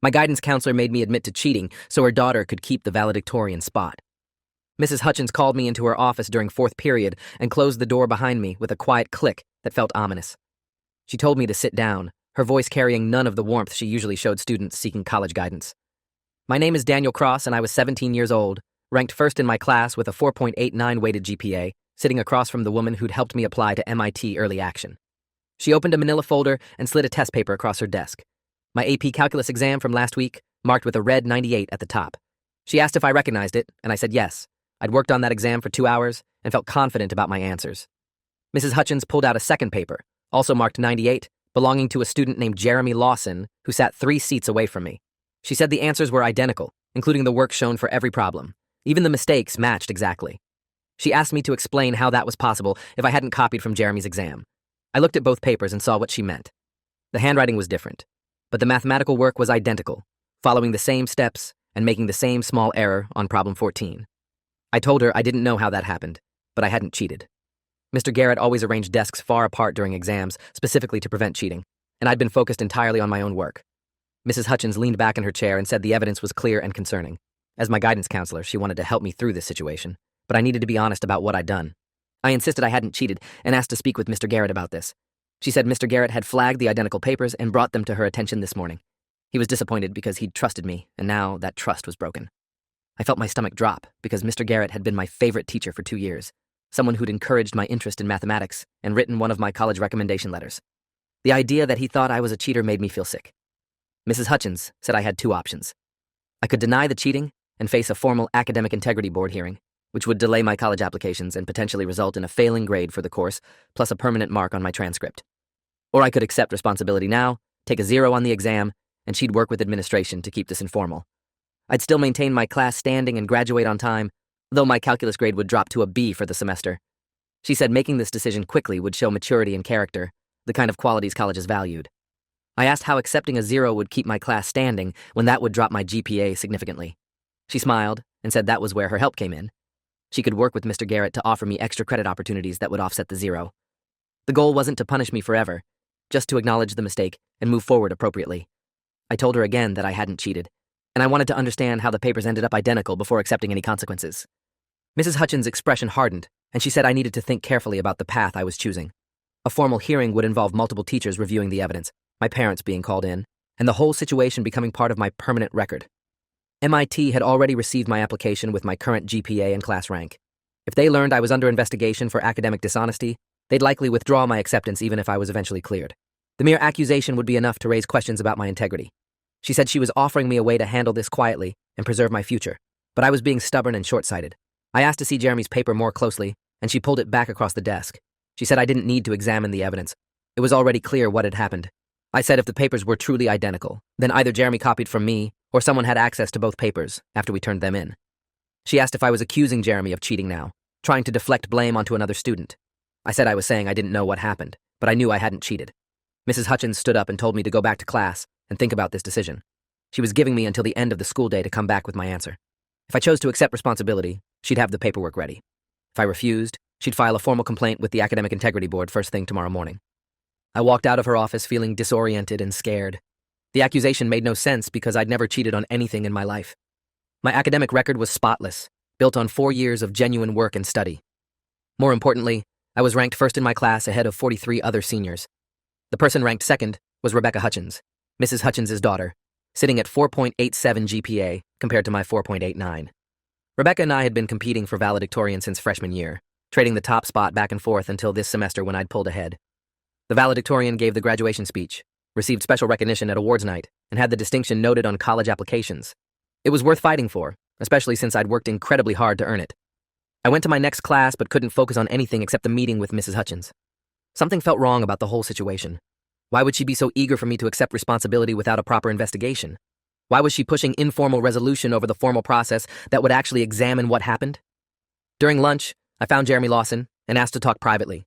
My guidance counselor made me admit to cheating so her daughter could keep the valedictorian spot. Mrs. Hutchins called me into her office during fourth period and closed the door behind me with a quiet click that felt ominous. She told me to sit down, her voice carrying none of the warmth she usually showed students seeking college guidance. My name is Daniel Cross, and I was 17 years old, ranked first in my class with a 4.89 weighted GPA, sitting across from the woman who'd helped me apply to MIT Early Action. She opened a manila folder and slid a test paper across her desk. My AP Calculus exam from last week, marked with a red 98 at the top. She asked if I recognized it, and I said yes. I'd worked on that exam for 2 hours and felt confident about my answers. Mrs. Hutchins pulled out a second paper, also marked 98, belonging to a student named Jeremy Lawson, who sat 3 seats away from me. She said the answers were identical, including the work shown for every problem. Even the mistakes matched exactly. She asked me to explain how that was possible if I hadn't copied from Jeremy's exam. I looked at both papers and saw what she meant. The handwriting was different, but the mathematical work was identical, following the same steps and making the same small error on problem 14. I told her I didn't know how that happened, but I hadn't cheated. Mr. Garrett always arranged desks far apart during exams, specifically to prevent cheating, and I'd been focused entirely on my own work. Mrs. Hutchins leaned back in her chair and said the evidence was clear and concerning. As my guidance counselor, she wanted to help me through this situation, but I needed to be honest about what I'd done. I insisted I hadn't cheated and asked to speak with Mr. Garrett about this. She said Mr. Garrett had flagged the identical papers and brought them to her attention this morning. He was disappointed because he'd trusted me, and now that trust was broken. I felt my stomach drop because Mr. Garrett had been my favorite teacher for 2 years, someone who'd encouraged my interest in mathematics and written one of my college recommendation letters. The idea that he thought I was a cheater made me feel sick. Mrs. Hutchins said I had 2 options. I could deny the cheating and face a formal academic integrity board hearing, which would delay my college applications and potentially result in a failing grade for the course, plus a permanent mark on my transcript. Or I could accept responsibility now, take a 0 on the exam, and she'd work with administration to keep this informal. I'd still maintain my class standing and graduate on time, though my calculus grade would drop to a B for the semester. She said making this decision quickly would show maturity and character, the kind of qualities colleges valued. I asked how accepting a 0 would keep my class standing when that would drop my GPA significantly. She smiled and said that was where her help came in. She could work with Mr. Garrett to offer me extra credit opportunities that would offset the 0. The goal wasn't to punish me forever, just to acknowledge the mistake and move forward appropriately. I told her again that I hadn't cheated, and I wanted to understand how the papers ended up identical before accepting any consequences. Mrs. Hutchins' expression hardened, and she said I needed to think carefully about the path I was choosing. A formal hearing would involve multiple teachers reviewing the evidence, my parents being called in, and the whole situation becoming part of my permanent record. MIT had already received my application with my current GPA and class rank. If they learned I was under investigation for academic dishonesty, they'd likely withdraw my acceptance even if I was eventually cleared. The mere accusation would be enough to raise questions about my integrity. She said she was offering me a way to handle this quietly and preserve my future, but I was being stubborn and short-sighted. I asked to see Jeremy's paper more closely, and she pulled it back across the desk. She said I didn't need to examine the evidence. It was already clear what had happened. I said if the papers were truly identical, then either Jeremy copied from me or someone had access to both papers after we turned them in. She asked if I was accusing Jeremy of cheating now, trying to deflect blame onto another student. I said I was saying I didn't know what happened, but I knew I hadn't cheated. Mrs. Hutchins stood up and told me to go back to class and think about this decision. She was giving me until the end of the school day to come back with my answer. If I chose to accept responsibility, she'd have the paperwork ready. If I refused, she'd file a formal complaint with the Academic Integrity Board first thing tomorrow morning. I walked out of her office feeling disoriented and scared. The accusation made no sense because I'd never cheated on anything in my life. My academic record was spotless, built on 4 years of genuine work and study. More importantly, I was ranked first in my class ahead of 43 other seniors. The person ranked second was Rebecca Hutchins, Mrs. Hutchins' daughter, sitting at 4.87 GPA compared to my 4.89. Rebecca and I had been competing for valedictorian since freshman year, trading the top spot back and forth until this semester when I'd pulled ahead. The valedictorian gave the graduation speech, received special recognition at awards night, and had the distinction noted on college applications. It was worth fighting for, especially since I'd worked incredibly hard to earn it. I went to my next class but couldn't focus on anything except the meeting with Mrs. Hutchins. Something felt wrong about the whole situation. Why would she be so eager for me to accept responsibility without a proper investigation? Why was she pushing informal resolution over the formal process that would actually examine what happened? During lunch, I found Jeremy Lawson and asked to talk privately.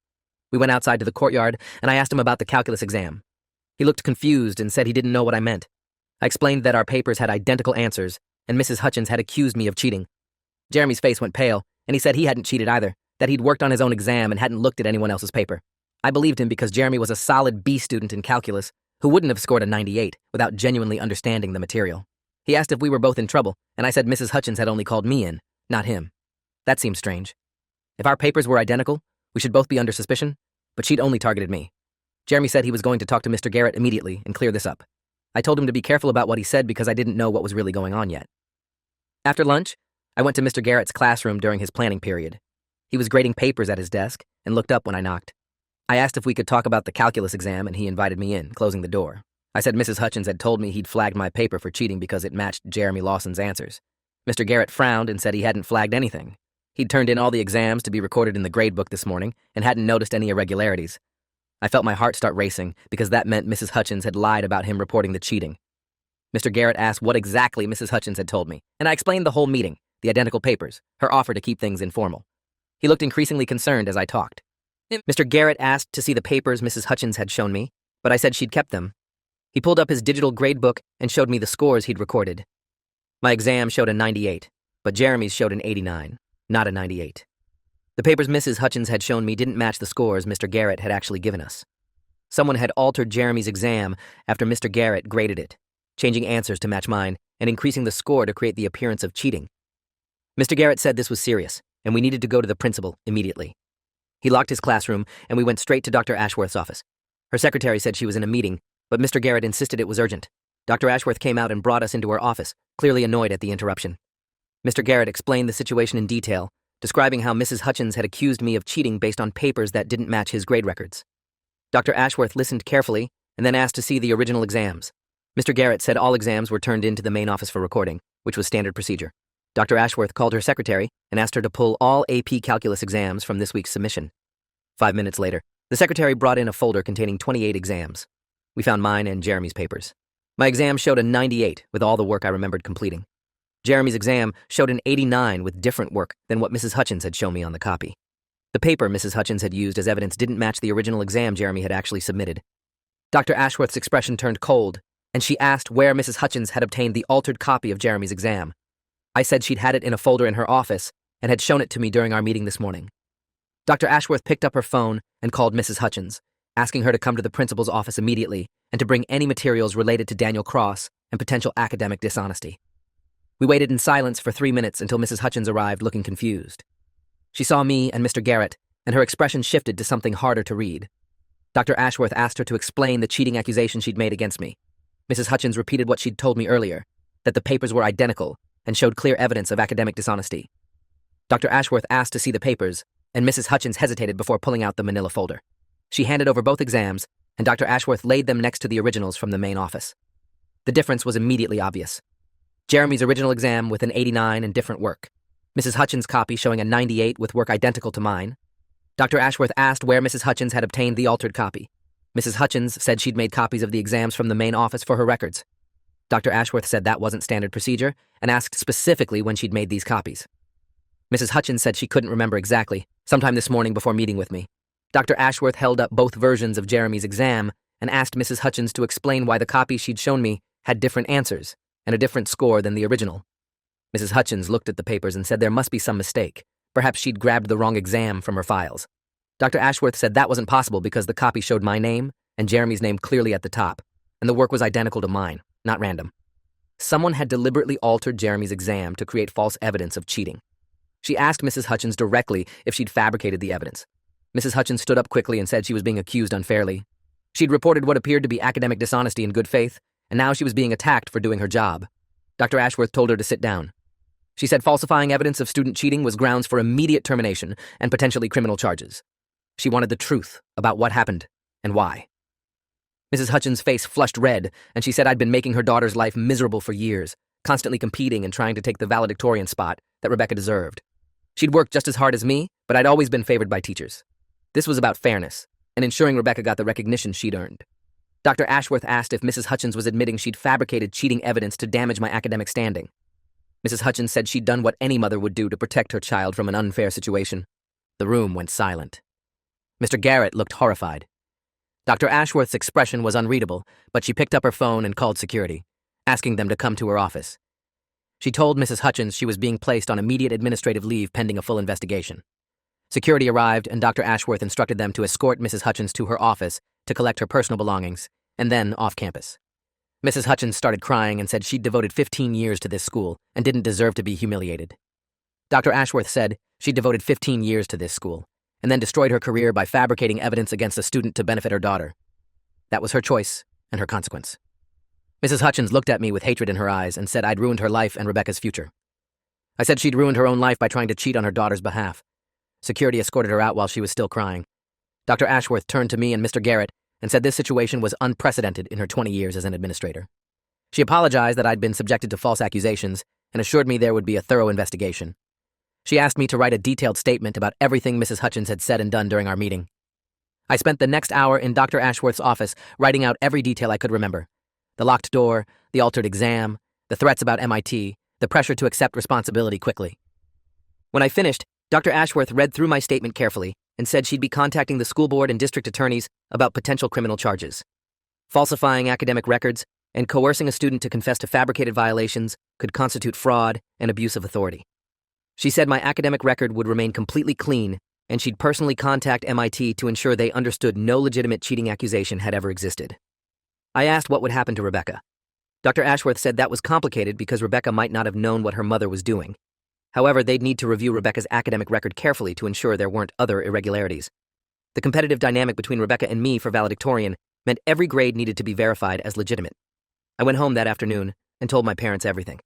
We went outside to the courtyard, and I asked him about the calculus exam. He looked confused and said he didn't know what I meant. I explained that our papers had identical answers, and Mrs. Hutchins had accused me of cheating. Jeremy's face went pale, and he said he hadn't cheated either, that he'd worked on his own exam and hadn't looked at anyone else's paper. I believed him because Jeremy was a solid B student in calculus, who wouldn't have scored a 98 without genuinely understanding the material. He asked if we were both in trouble, and I said Mrs. Hutchins had only called me in, not him. That seemed strange. If our papers were identical, we should both be under suspicion, but she'd only targeted me. Jeremy said he was going to talk to Mr. Garrett immediately and clear this up. I told him to be careful about what he said because I didn't know what was really going on yet. After lunch, I went to Mr. Garrett's classroom during his planning period. He was grading papers at his desk and looked up when I knocked. I asked if we could talk about the calculus exam, and he invited me in, closing the door. I said Mrs. Hutchins had told me he'd flagged my paper for cheating because it matched Jeremy Lawson's answers. Mr. Garrett frowned and said he hadn't flagged anything. He'd turned in all the exams to be recorded in the gradebook this morning and hadn't noticed any irregularities. I felt my heart start racing because that meant Mrs. Hutchins had lied about him reporting the cheating. Mr. Garrett asked what exactly Mrs. Hutchins had told me, and I explained the whole meeting, the identical papers, her offer to keep things informal. He looked increasingly concerned as I talked. Mr. Garrett asked to see the papers Mrs. Hutchins had shown me, but I said she'd kept them. He pulled up his digital gradebook and showed me the scores he'd recorded. My exam showed a 98, but Jeremy's showed an 89, not a 98. The papers Mrs. Hutchins had shown me didn't match the scores Mr. Garrett had actually given us. Someone had altered Jeremy's exam after Mr. Garrett graded it, changing answers to match mine and increasing the score to create the appearance of cheating. Mr. Garrett said this was serious, and we needed to go to the principal immediately. He locked his classroom, and we went straight to Dr. Ashworth's office. Her secretary said she was in a meeting, but Mr. Garrett insisted it was urgent. Dr. Ashworth came out and brought us into her office, clearly annoyed at the interruption. Mr. Garrett explained the situation in detail, describing how Mrs. Hutchins had accused me of cheating based on papers that didn't match his grade records. Dr. Ashworth listened carefully and then asked to see the original exams. Mr. Garrett said all exams were turned into the main office for recording, which was standard procedure. Dr. Ashworth called her secretary and asked her to pull all AP Calculus exams from this week's submission. 5 minutes later, the secretary brought in a folder containing 28 exams. We found mine and Jeremy's papers. My exam showed a 98 with all the work I remembered completing. Jeremy's exam showed an 89 with different work than what Mrs. Hutchins had shown me on the copy. The paper Mrs. Hutchins had used as evidence didn't match the original exam Jeremy had actually submitted. Dr. Ashworth's expression turned cold, and she asked where Mrs. Hutchins had obtained the altered copy of Jeremy's exam. I said she'd had it in a folder in her office and had shown it to me during our meeting this morning. Dr. Ashworth picked up her phone and called Mrs. Hutchins, asking her to come to the principal's office immediately and to bring any materials related to Daniel Cross and potential academic dishonesty. We waited in silence for 3 minutes until Mrs. Hutchins arrived looking confused. She saw me and Mr. Garrett, and her expression shifted to something harder to read. Dr. Ashworth asked her to explain the cheating accusation she'd made against me. Mrs. Hutchins repeated what she'd told me earlier, that the papers were identical and showed clear evidence of academic dishonesty. Dr. Ashworth asked to see the papers, and Mrs. Hutchins hesitated before pulling out the manila folder. She handed over both exams, and Dr. Ashworth laid them next to the originals from the main office. The difference was immediately obvious. Jeremy's original exam with an 89 and different work. Mrs. Hutchins' copy showing a 98 with work identical to mine. Dr. Ashworth asked where Mrs. Hutchins had obtained the altered copy. Mrs. Hutchins said she'd made copies of the exams from the main office for her records. Dr. Ashworth said that wasn't standard procedure and asked specifically when she'd made these copies. Mrs. Hutchins said she couldn't remember exactly, sometime this morning before meeting with me. Dr. Ashworth held up both versions of Jeremy's exam and asked Mrs. Hutchins to explain why the copies she'd shown me had different answers and a different score than the original. Mrs. Hutchins looked at the papers and said there must be some mistake. Perhaps she'd grabbed the wrong exam from her files. Dr. Ashworth said that wasn't possible because the copy showed my name and Jeremy's name clearly at the top, and the work was identical to mine, not random. Someone had deliberately altered Jeremy's exam to create false evidence of cheating. She asked Mrs. Hutchins directly if she'd fabricated the evidence. Mrs. Hutchins stood up quickly and said she was being accused unfairly. She'd reported what appeared to be academic dishonesty in good faith, and now she was being attacked for doing her job. Dr. Ashworth told her to sit down. She said falsifying evidence of student cheating was grounds for immediate termination and potentially criminal charges. She wanted the truth about what happened and why. Mrs. Hutchins' face flushed red, and she said I'd been making her daughter's life miserable for years, constantly competing and trying to take the valedictorian spot that Rebecca deserved. She'd worked just as hard as me, but I'd always been favored by teachers. This was about fairness and ensuring Rebecca got the recognition she'd earned. Dr. Ashworth asked if Mrs. Hutchins was admitting she'd fabricated cheating evidence to damage my academic standing. Mrs. Hutchins said she'd done what any mother would do to protect her child from an unfair situation. The room went silent. Mr. Garrett looked horrified. Dr. Ashworth's expression was unreadable, but she picked up her phone and called security, asking them to come to her office. She told Mrs. Hutchins she was being placed on immediate administrative leave pending a full investigation. Security arrived, and Dr. Ashworth instructed them to escort Mrs. Hutchins to her office to collect her personal belongings and then off campus. Mrs. Hutchins started crying and said she'd devoted 15 years to this school and didn't deserve to be humiliated. Dr. Ashworth said she'd devoted 15 years to this school and then destroyed her career by fabricating evidence against a student to benefit her daughter. That was her choice and her consequence. Mrs. Hutchins looked at me with hatred in her eyes and said I'd ruined her life and Rebecca's future. I said she'd ruined her own life by trying to cheat on her daughter's behalf. Security escorted her out while she was still crying. Dr. Ashworth turned to me and Mr. Garrett and said this situation was unprecedented in her 20 years as an administrator. She apologized that I'd been subjected to false accusations and assured me there would be a thorough investigation. She asked me to write a detailed statement about everything Mrs. Hutchins had said and done during our meeting. I spent the next hour in Dr. Ashworth's office writing out every detail I could remember. The locked door, the altered exam, the threats about MIT, the pressure to accept responsibility quickly. When I finished, Dr. Ashworth read through my statement carefully and said she'd be contacting the school board and district attorneys about potential criminal charges. Falsifying academic records and coercing a student to confess to fabricated violations could constitute fraud and abuse of authority. She said my academic record would remain completely clean, and she'd personally contact MIT to ensure they understood no legitimate cheating accusation had ever existed. I asked what would happen to Rebecca. Dr. Ashworth said that was complicated because Rebecca might not have known what her mother was doing. However, they'd need to review Rebecca's academic record carefully to ensure there weren't other irregularities. The competitive dynamic between Rebecca and me for valedictorian meant every grade needed to be verified as legitimate. I went home that afternoon and told my parents everything.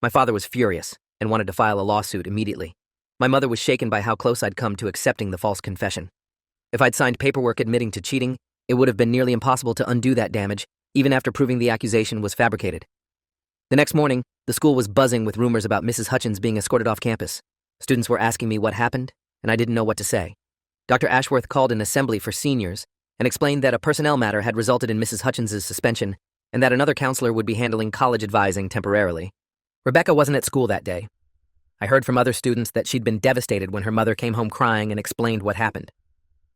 My father was furious and wanted to file a lawsuit immediately. My mother was shaken by how close I'd come to accepting the false confession. If I'd signed paperwork admitting to cheating, it would have been nearly impossible to undo that damage, even after proving the accusation was fabricated. The next morning, the school was buzzing with rumors about Mrs. Hutchins being escorted off campus. Students were asking me what happened, and I didn't know what to say. Dr. Ashworth called an assembly for seniors and explained that a personnel matter had resulted in Mrs. Hutchins's suspension and that another counselor would be handling college advising temporarily. Rebecca wasn't at school that day. I heard from other students that she'd been devastated when her mother came home crying and explained what happened.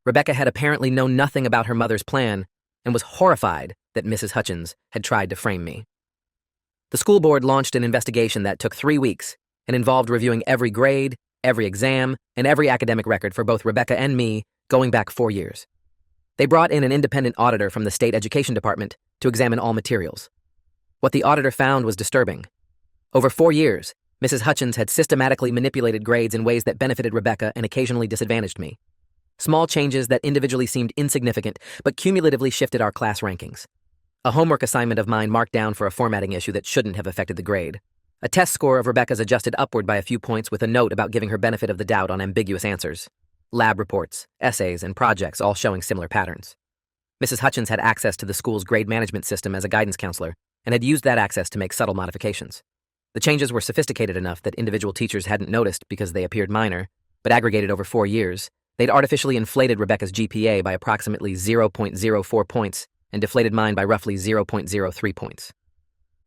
Rebecca had apparently known nothing about her mother's plan and was horrified that Mrs. Hutchins had tried to frame me. The school board launched an investigation that took 3 weeks and involved reviewing every grade, every exam, and every academic record for both Rebecca and me going back 4 years. They brought in an independent auditor from the state education department to examine all materials. What the auditor found was disturbing. Over 4 years, Mrs. Hutchins had systematically manipulated grades in ways that benefited Rebecca and occasionally disadvantaged me. Small changes that individually seemed insignificant but cumulatively shifted our class rankings. A homework assignment of mine marked down for a formatting issue that shouldn't have affected the grade. A test score of Rebecca's adjusted upward by a few points with a note about giving her benefit of the doubt on ambiguous answers. Lab reports, essays, and projects all showing similar patterns. Mrs. Hutchins had access to the school's grade management system as a guidance counselor and had used that access to make subtle modifications. The changes were sophisticated enough that individual teachers hadn't noticed because they appeared minor, but aggregated over 4 years, they'd artificially inflated Rebecca's GPA by approximately 0.04 points and deflated mine by roughly 0.03 points.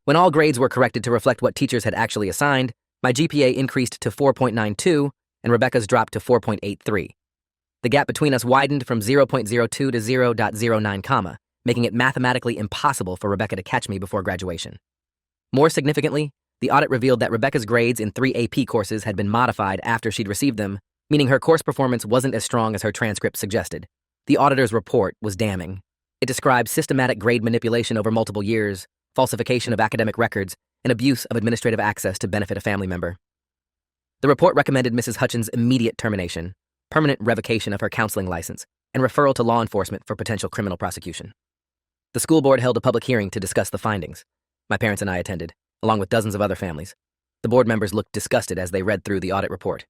When all grades were corrected to reflect what teachers had actually assigned, my GPA increased to 4.92 and Rebecca's dropped to 4.83. The gap between us widened from 0.02 to 0.09, making it mathematically impossible for Rebecca to catch me before graduation. More significantly, the audit revealed that Rebecca's grades in 3 AP courses had been modified after she'd received them, meaning her course performance wasn't as strong as her transcript suggested. The auditor's report was damning. It described systematic grade manipulation over multiple years, falsification of academic records, and abuse of administrative access to benefit a family member. The report recommended Mrs. Hutchins' immediate termination, permanent revocation of her counseling license, and referral to law enforcement for potential criminal prosecution. The school board held a public hearing to discuss the findings. My parents and I attended, along with dozens of other families. The board members looked disgusted as they read through the audit report.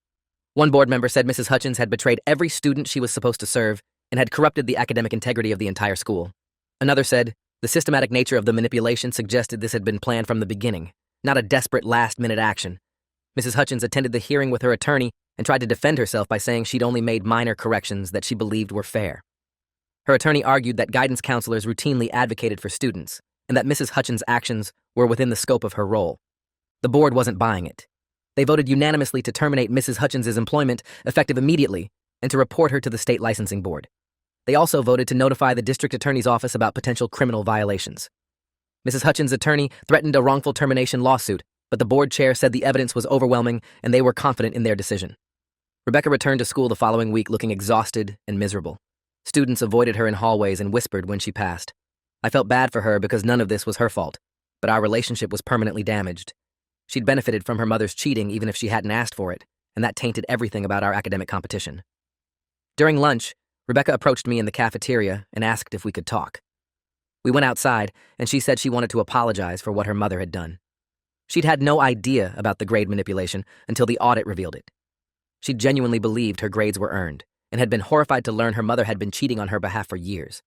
One board member said Mrs. Hutchins had betrayed every student she was supposed to serve and had corrupted the academic integrity of the entire school. Another said, the systematic nature of the manipulation suggested this had been planned from the beginning, not a desperate last-minute action. Mrs. Hutchins attended the hearing with her attorney and tried to defend herself by saying she'd only made minor corrections that she believed were fair. Her attorney argued that guidance counselors routinely advocated for students and that Mrs. Hutchins' actions were within the scope of her role. The board wasn't buying it. They voted unanimously to terminate Mrs. Hutchins' employment effective immediately and to report her to the state licensing board. They also voted to notify the district attorney's office about potential criminal violations. Mrs. Hutchins' attorney threatened a wrongful termination lawsuit, but the board chair said the evidence was overwhelming and they were confident in their decision. Rebecca returned to school the following week looking exhausted and miserable. Students avoided her in hallways and whispered when she passed. I felt bad for her because none of this was her fault, but our relationship was permanently damaged. She'd benefited from her mother's cheating even if she hadn't asked for it, and that tainted everything about our academic competition. During lunch, Rebecca approached me in the cafeteria and asked if we could talk. We went outside, and she said she wanted to apologize for what her mother had done. She'd had no idea about the grade manipulation until the audit revealed it. She genuinely believed her grades were earned and had been horrified to learn her mother had been cheating on her behalf for years.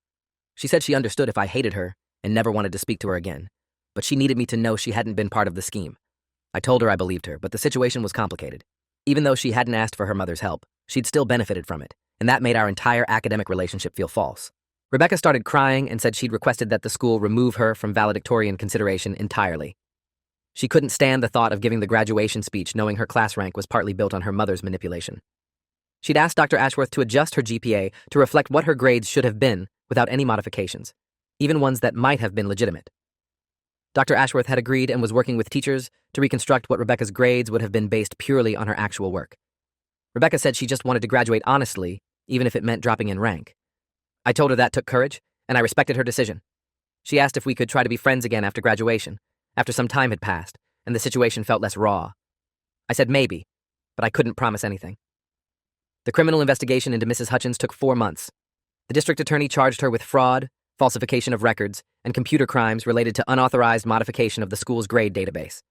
She said she understood if I hated her and never wanted to speak to her again, but she needed me to know she hadn't been part of the scheme. I told her I believed her, but the situation was complicated. Even though she hadn't asked for her mother's help, she'd still benefited from it, and that made our entire academic relationship feel false. Rebecca started crying and said she'd requested that the school remove her from valedictorian consideration entirely. She couldn't stand the thought of giving the graduation speech knowing her class rank was partly built on her mother's manipulation. She'd asked Dr. Ashworth to adjust her GPA to reflect what her grades should have been without any modifications, even ones that might have been legitimate. Dr. Ashworth had agreed and was working with teachers to reconstruct what Rebecca's grades would have been based purely on her actual work. Rebecca said she just wanted to graduate honestly, even if it meant dropping in rank. I told her that took courage, and I respected her decision. She asked if we could try to be friends again after graduation, after some time had passed, and the situation felt less raw. I said maybe, but I couldn't promise anything. The criminal investigation into Mrs. Hutchins took 4 months. The district attorney charged her with fraud, falsification of records, and computer crimes related to unauthorized modification of the school's grade database.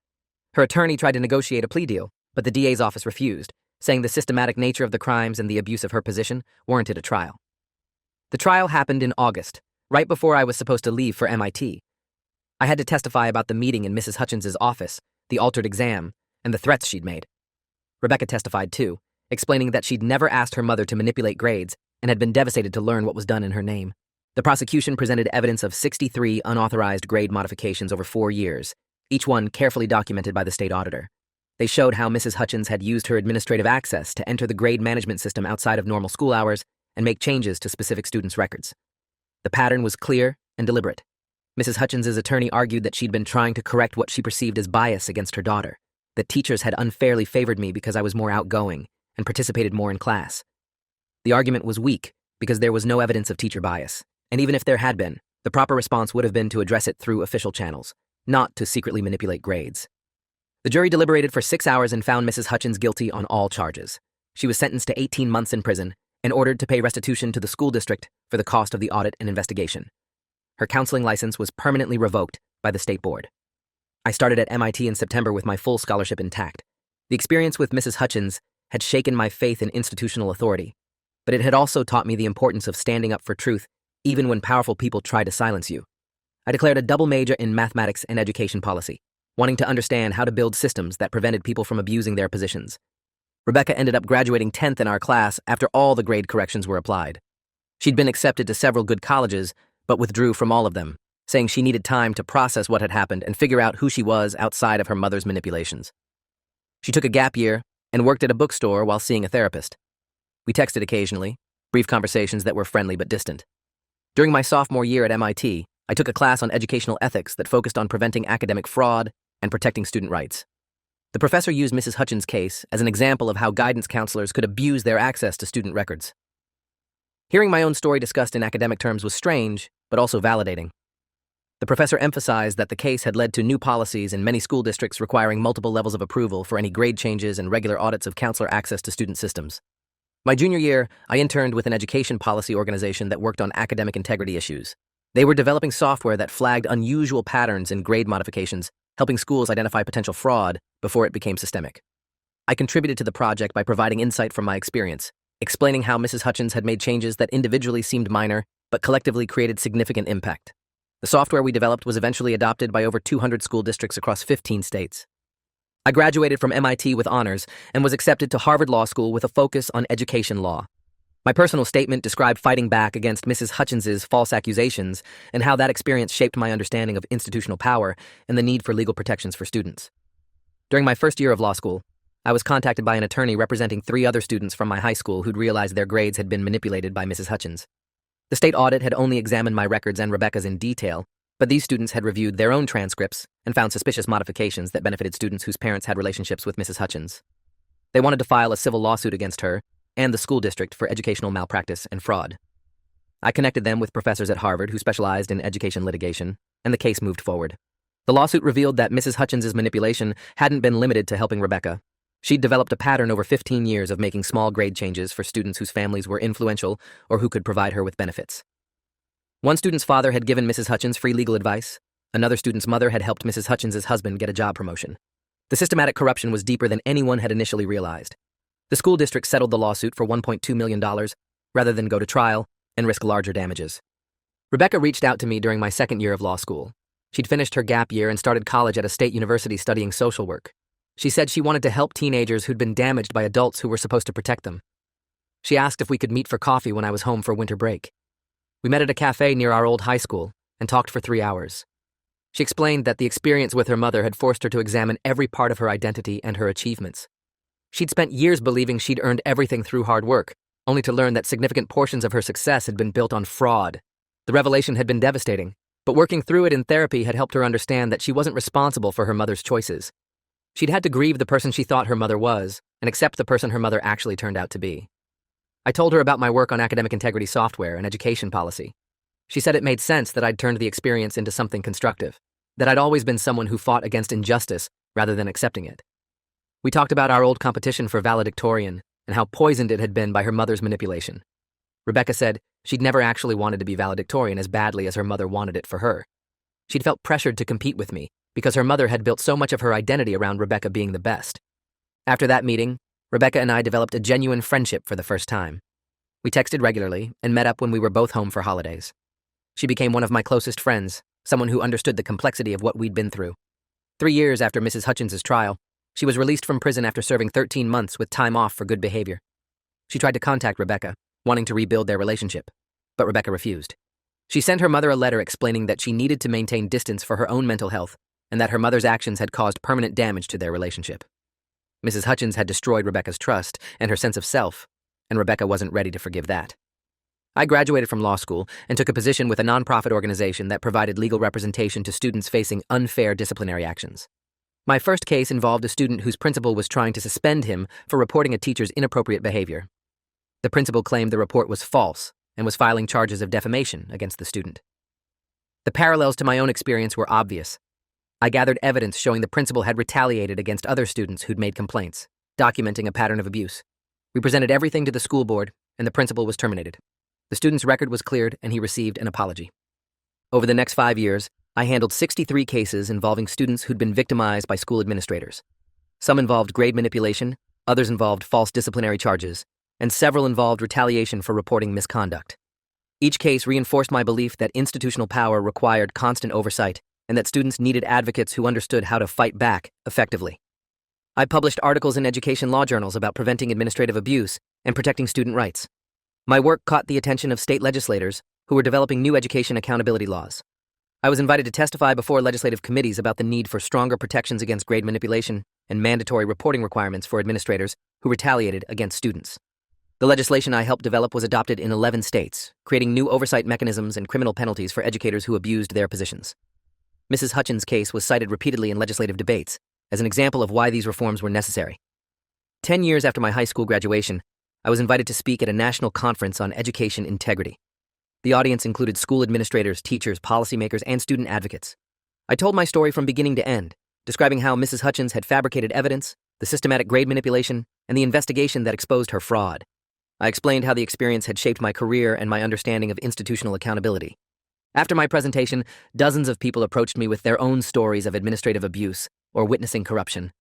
Her attorney tried to negotiate a plea deal, but the DA's office refused, saying the systematic nature of the crimes and the abuse of her position warranted a trial. The trial happened in August, right before I was supposed to leave for MIT. I had to testify about the meeting in Mrs. Hutchins's office, the altered exam, and the threats she'd made. Rebecca testified too, explaining that she'd never asked her mother to manipulate grades and had been devastated to learn what was done in her name. The prosecution presented evidence of 63 unauthorized grade modifications over 4 years, each one carefully documented by the state auditor. They showed how Mrs. Hutchins had used her administrative access to enter the grade management system outside of normal school hours and make changes to specific students' records. The pattern was clear and deliberate. Mrs. Hutchins's attorney argued that she'd been trying to correct what she perceived as bias against her daughter, that teachers had unfairly favored me because I was more outgoing and participated more in class. The argument was weak because there was no evidence of teacher bias, and even if there had been, the proper response would have been to address it through official channels, not to secretly manipulate grades. The jury deliberated for 6 hours and found Mrs. Hutchins guilty on all charges. She was sentenced to 18 months in prison and ordered to pay restitution to the school district for the cost of the audit and investigation. Her counseling license was permanently revoked by the state board. I started at MIT in September with my full scholarship intact. The experience with Mrs. Hutchins had shaken my faith in institutional authority, but it had also taught me the importance of standing up for truth even when powerful people try to silence you. I declared a double major in mathematics and education policy, wanting to understand how to build systems that prevented people from abusing their positions. Rebecca ended up graduating 10th in our class after all the grade corrections were applied. She'd been accepted to several good colleges, but withdrew from all of them, saying she needed time to process what had happened and figure out who she was outside of her mother's manipulations. She took a gap year and worked at a bookstore while seeing a therapist. We texted occasionally, brief conversations that were friendly but distant. During my sophomore year at MIT, I took a class on educational ethics that focused on preventing academic fraud and protecting student rights. The professor used Mrs. Hutchins' case as an example of how guidance counselors could abuse their access to student records. Hearing my own story discussed in academic terms was strange, but also validating. The professor emphasized that the case had led to new policies in many school districts requiring multiple levels of approval for any grade changes and regular audits of counselor access to student systems. My junior year, I interned with an education policy organization that worked on academic integrity issues. They were developing software that flagged unusual patterns in grade modifications, helping schools identify potential fraud before it became systemic. I contributed to the project by providing insight from my experience, explaining how Mrs. Hutchins had made changes that individually seemed minor, but collectively created significant impact. The software we developed was eventually adopted by over 200 school districts across 15 states. I graduated from MIT with honors and was accepted to Harvard Law School with a focus on education law. My personal statement described fighting back against Mrs. Hutchins's false accusations and how that experience shaped my understanding of institutional power and the need for legal protections for students. During my first year of law school, I was contacted by an attorney representing 3 other students from my high school who'd realized their grades had been manipulated by Mrs. Hutchins. The state audit had only examined my records and Rebecca's in detail, but these students had reviewed their own transcripts and found suspicious modifications that benefited students whose parents had relationships with Mrs. Hutchins. They wanted to file a civil lawsuit against her and the school district for educational malpractice and fraud. I connected them with professors at Harvard who specialized in education litigation, and the case moved forward. The lawsuit revealed that Mrs. Hutchins' manipulation hadn't been limited to helping Rebecca. She'd developed a pattern over 15 years of making small grade changes for students whose families were influential or who could provide her with benefits. One student's father had given Mrs. Hutchins free legal advice. Another student's mother had helped Mrs. Hutchins' husband get a job promotion. The systematic corruption was deeper than anyone had initially realized. The school district settled the lawsuit for $1.2 million rather than go to trial and risk larger damages. Rebecca reached out to me during my second year of law school. She'd finished her gap year and started college at a state university studying social work. She said she wanted to help teenagers who'd been damaged by adults who were supposed to protect them. She asked if we could meet for coffee when I was home for winter break. We met at a cafe near our old high school and talked for 3 hours. She explained that the experience with her mother had forced her to examine every part of her identity and her achievements. She'd spent years believing she'd earned everything through hard work, only to learn that significant portions of her success had been built on fraud. The revelation had been devastating, but working through it in therapy had helped her understand that she wasn't responsible for her mother's choices. She'd had to grieve the person she thought her mother was and accept the person her mother actually turned out to be. I told her about my work on academic integrity software and education policy. She said it made sense that I'd turned the experience into something constructive, that I'd always been someone who fought against injustice rather than accepting it. We talked about our old competition for valedictorian and how poisoned it had been by her mother's manipulation. Rebecca said she'd never actually wanted to be valedictorian as badly as her mother wanted it for her. She'd felt pressured to compete with me because her mother had built so much of her identity around Rebecca being the best. After that meeting, Rebecca and I developed a genuine friendship for the first time. We texted regularly and met up when we were both home for holidays. She became one of my closest friends, someone who understood the complexity of what we'd been through. 3 years after Mrs. Hutchins' trial, she was released from prison after serving 13 months with time off for good behavior. She tried to contact Rebecca, wanting to rebuild their relationship, but Rebecca refused. She sent her mother a letter explaining that she needed to maintain distance for her own mental health and that her mother's actions had caused permanent damage to their relationship. Mrs. Hutchins had destroyed Rebecca's trust and her sense of self, and Rebecca wasn't ready to forgive that. I graduated from law school and took a position with a nonprofit organization that provided legal representation to students facing unfair disciplinary actions. My first case involved a student whose principal was trying to suspend him for reporting a teacher's inappropriate behavior. The principal claimed the report was false and was filing charges of defamation against the student. The parallels to my own experience were obvious. I gathered evidence showing the principal had retaliated against other students who'd made complaints, documenting a pattern of abuse. We presented everything to the school board, and the principal was terminated. The student's record was cleared, and he received an apology. Over the next 5 years, I handled 63 cases involving students who'd been victimized by school administrators. Some involved grade manipulation, others involved false disciplinary charges, and several involved retaliation for reporting misconduct. Each case reinforced my belief that institutional power required constant oversight and that students needed advocates who understood how to fight back effectively. I published articles in education law journals about preventing administrative abuse and protecting student rights. My work caught the attention of state legislators who were developing new education accountability laws. I was invited to testify before legislative committees about the need for stronger protections against grade manipulation and mandatory reporting requirements for administrators who retaliated against students. The legislation I helped develop was adopted in 11 states, creating new oversight mechanisms and criminal penalties for educators who abused their positions. Mrs. Hutchins' case was cited repeatedly in legislative debates as an example of why these reforms were necessary. 10 years after my high school graduation, I was invited to speak at a national conference on education integrity. The audience included school administrators, teachers, policymakers, and student advocates. I told my story from beginning to end, describing how Mrs. Hutchins had fabricated evidence, the systematic grade manipulation, and the investigation that exposed her fraud. I explained how the experience had shaped my career and my understanding of institutional accountability. After my presentation, dozens of people approached me with their own stories of administrative abuse or witnessing corruption.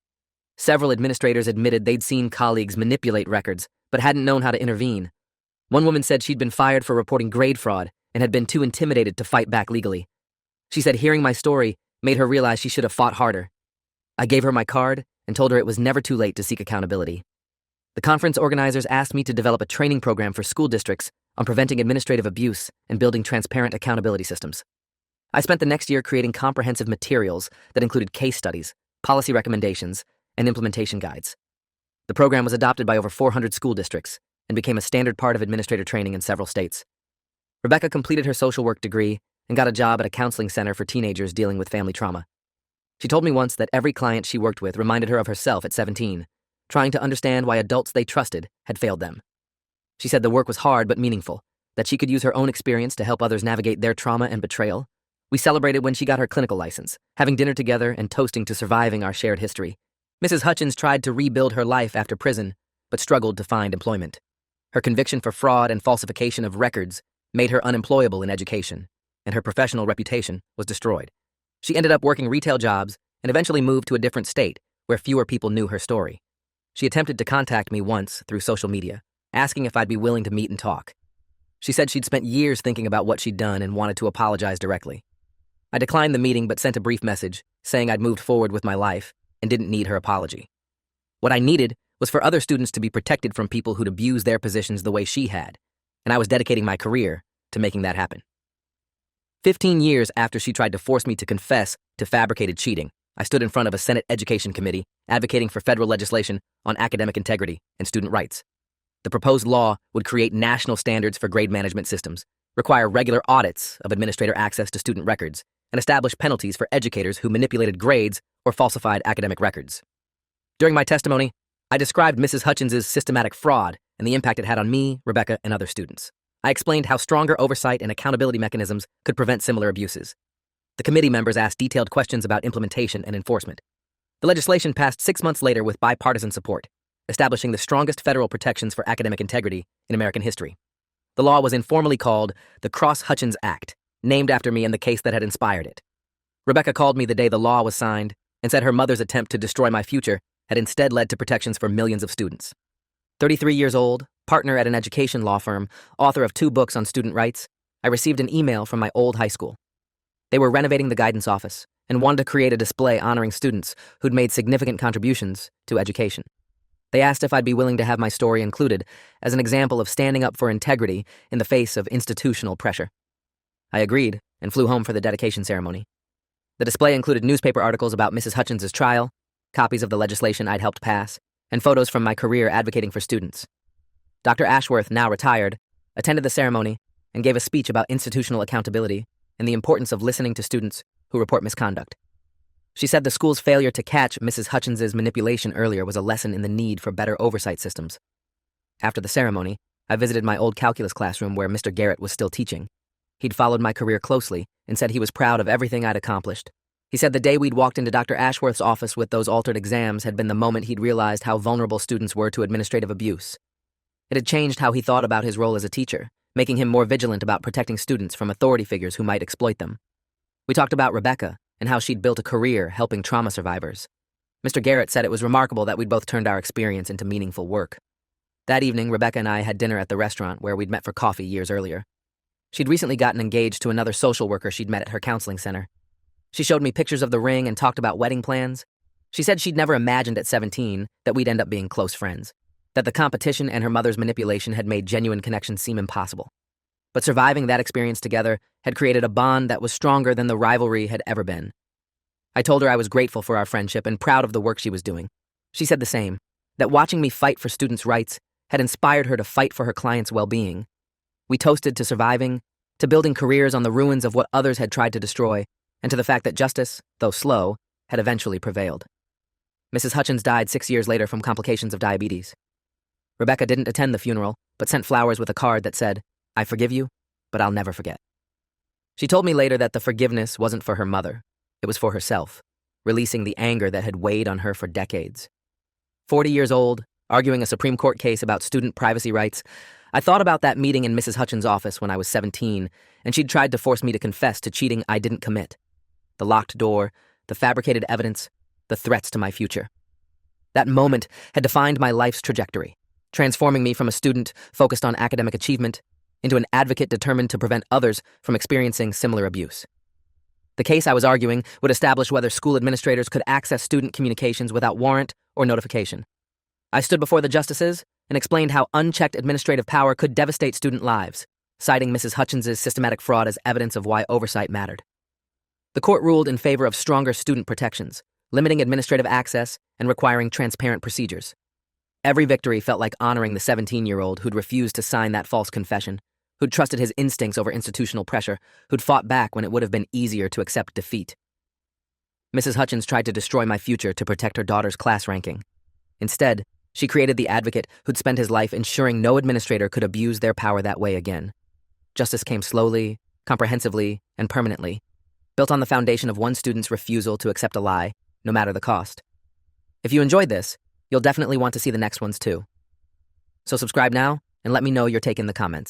Several administrators admitted they'd seen colleagues manipulate records, but hadn't known how to intervene. One woman said she'd been fired for reporting grade fraud and had been too intimidated to fight back legally. She said hearing my story made her realize she should have fought harder. I gave her my card and told her it was never too late to seek accountability. The conference organizers asked me to develop a training program for school districts on preventing administrative abuse and building transparent accountability systems. I spent the next year creating comprehensive materials that included case studies, policy recommendations, and implementation guides. The program was adopted by over 400 school districts and became a standard part of administrator training in several states. Rebecca completed her social work degree and got a job at a counseling center for teenagers dealing with family trauma. She told me once that every client she worked with reminded her of herself at 17, trying to understand why adults they trusted had failed them. She said the work was hard but meaningful, that she could use her own experience to help others navigate their trauma and betrayal. We celebrated when she got her clinical license, having dinner together and toasting to surviving our shared history. Mrs. Hutchins tried to rebuild her life after prison, but struggled to find employment. Her conviction for fraud and falsification of records made her unemployable in education, and her professional reputation was destroyed. She ended up working retail jobs and eventually moved to a different state where fewer people knew her story. She attempted to contact me once through social media, asking if I'd be willing to meet and talk. She said she'd spent years thinking about what she'd done and wanted to apologize directly. I declined the meeting but sent a brief message saying I'd moved forward with my life and didn't need her apology. What I needed was for other students to be protected from people who'd abuse their positions the way she had, and I was dedicating my career to making that happen. 15 years after she tried to force me to confess to fabricated cheating, I stood in front of a Senate Education Committee advocating for federal legislation on academic integrity and student rights. The proposed law would create national standards for grade management systems, require regular audits of administrator access to student records, and establish penalties for educators who manipulated grades or falsified academic records. During my testimony, I described Mrs. Hutchins' systematic fraud and the impact it had on me, Rebecca, and other students. I explained how stronger oversight and accountability mechanisms could prevent similar abuses. The committee members asked detailed questions about implementation and enforcement. The legislation passed 6 months later with bipartisan support, establishing the strongest federal protections for academic integrity in American history. The law was informally called the Cross-Hutchins Act, named after me and the case that had inspired it. Rebecca called me the day the law was signed and said her mother's attempt to destroy my future had instead led to protections for millions of students. 33 years old, partner at an education law firm, author of 2 books on student rights, I received an email from my old high school. They were renovating the guidance office and wanted to create a display honoring students who'd made significant contributions to education. They asked if I'd be willing to have my story included as an example of standing up for integrity in the face of institutional pressure. I agreed and flew home for the dedication ceremony. The display included newspaper articles about Mrs. Hutchins' trial, copies of the legislation I'd helped pass, and photos from my career advocating for students. Dr. Ashworth, now retired, attended the ceremony and gave a speech about institutional accountability and the importance of listening to students who report misconduct. She said the school's failure to catch Mrs. Hutchins' manipulation earlier was a lesson in the need for better oversight systems. After the ceremony, I visited my old calculus classroom where Mr. Garrett was still teaching. He'd followed my career closely and said he was proud of everything I'd accomplished. He said the day we'd walked into Dr. Ashworth's office with those altered exams had been the moment he'd realized how vulnerable students were to administrative abuse. It had changed how he thought about his role as a teacher, making him more vigilant about protecting students from authority figures who might exploit them. We talked about Rebecca and how she'd built a career helping trauma survivors. Mr. Garrett said it was remarkable that we'd both turned our experience into meaningful work. That evening, Rebecca and I had dinner at the restaurant where we'd met for coffee years earlier. She'd recently gotten engaged to another social worker she'd met at her counseling center. She showed me pictures of the ring and talked about wedding plans. She said she'd never imagined at 17 that we'd end up being close friends, that the competition and her mother's manipulation had made genuine connections seem impossible. But surviving that experience together had created a bond that was stronger than the rivalry had ever been. I told her I was grateful for our friendship and proud of the work she was doing. She said the same, that watching me fight for students' rights had inspired her to fight for her clients' well-being. We toasted to surviving, to building careers on the ruins of what others had tried to destroy, and to the fact that justice, though slow, had eventually prevailed. Mrs. Hutchins died 6 years later from complications of diabetes. Rebecca didn't attend the funeral, but sent flowers with a card that said, "I forgive you, but I'll never forget." She told me later that the forgiveness wasn't for her mother. It was for herself, releasing the anger that had weighed on her for decades. 40 years old, arguing a Supreme Court case about student privacy rights, I thought about that meeting in Mrs. Hutchins' office when I was 17, and she'd tried to force me to confess to cheating I didn't commit. The locked door, the fabricated evidence, the threats to my future. That moment had defined my life's trajectory, transforming me from a student focused on academic achievement into an advocate determined to prevent others from experiencing similar abuse. The case I was arguing would establish whether school administrators could access student communications without warrant or notification. I stood before the justices and explained how unchecked administrative power could devastate student lives, citing Mrs. Hutchins' systematic fraud as evidence of why oversight mattered. The court ruled in favor of stronger student protections, limiting administrative access and requiring transparent procedures. Every victory felt like honoring the 17-year-old who'd refused to sign that false confession, who'd trusted his instincts over institutional pressure, who'd fought back when it would have been easier to accept defeat. Mrs. Hutchins tried to destroy my future to protect her daughter's class ranking. Instead, she created the advocate who'd spent his life ensuring no administrator could abuse their power that way again. Justice came slowly, comprehensively, and permanently, built on the foundation of one student's refusal to accept a lie, no matter the cost. If you enjoyed this, you'll definitely want to see the next ones too. So subscribe now and let me know your take in the comments.